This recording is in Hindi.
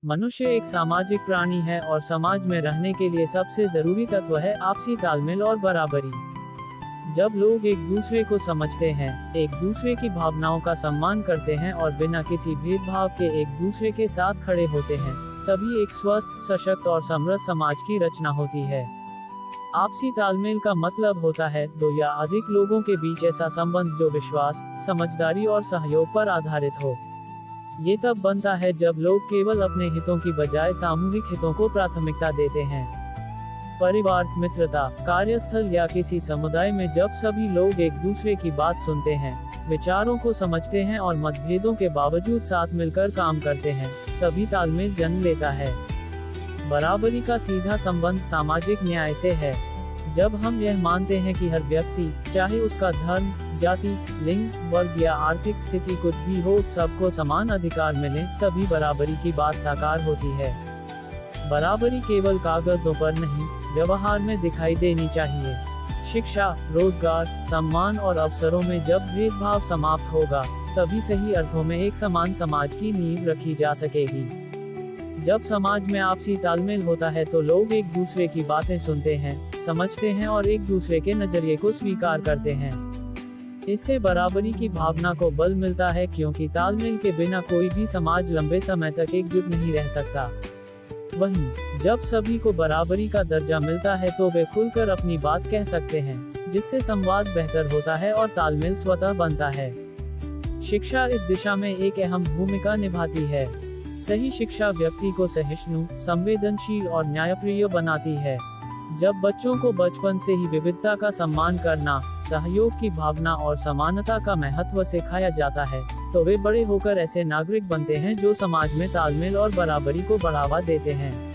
मनुष्य एक सामाजिक प्राणी है और समाज में रहने के लिए सबसे जरूरी तत्व है आपसी तालमेल और बराबरी। जब लोग एक दूसरे को समझते हैं, एक दूसरे की भावनाओं का सम्मान करते हैं और बिना किसी भेदभाव के एक दूसरे के साथ खड़े होते हैं, तभी एक स्वस्थ, सशक्त और समृद्ध समाज की रचना होती है। आपसी तालमेल का मतलब होता है दो या अधिक लोगों के बीच ऐसा संबंध जो विश्वास, समझदारी और सहयोग पर आधारित हो। ये तब बनता है जब लोग केवल अपने हितों की बजाय सामूहिक हितों को प्राथमिकता देते हैं। परिवार, मित्रता, कार्यस्थल या किसी समुदाय में जब सभी लोग एक दूसरे की बात सुनते हैं, विचारों को समझते हैं और मतभेदों के बावजूद साथ मिलकर काम करते हैं, तभी तालमेल जन्म लेता है। बराबरी का सीधा संबंध सामाजिक न्याय से है। जब हम यह मानते हैं कि हर व्यक्ति, चाहे उसका धर्म, जाति, लिंग, वर्ग या आर्थिक स्थिति कुछ भी हो, सबको समान अधिकार मिले, तभी बराबरी की बात साकार होती है। बराबरी केवल कागजों पर नहीं, व्यवहार में दिखाई देनी चाहिए। शिक्षा, रोजगार, सम्मान और अवसरों में जब भेदभाव समाप्त होगा, तभी सही अर्थों में एक समान समाज की नींव रखी जा सकेगी। जब समाज में आपसी तालमेल होता है तो लोग एक दूसरे की बातें सुनते हैं, समझते हैं और एक दूसरे के नजरिए को स्वीकार करते हैं। इससे बराबरी की भावना को बल मिलता है, क्योंकि तालमेल के बिना कोई भी समाज लंबे समय तक एकजुट नहीं रह सकता। वहीं जब सभी को बराबरी का दर्जा मिलता है तो वे खुलकर अपनी बात कह सकते हैं, जिससे संवाद बेहतर होता है और तालमेल स्वतः बनता है। शिक्षा इस दिशा में एक अहम भूमिका निभाती है। सही शिक्षा व्यक्ति को सहिष्णु, संवेदनशील और न्यायप्रिय बनाती है। जब बच्चों को बचपन से ही विविधता का सम्मान करना, सहयोग की भावना और समानता का महत्व सिखाया जाता है, तो वे बड़े होकर ऐसे नागरिक बनते हैं जो समाज में तालमेल और बराबरी को बढ़ावा देते हैं।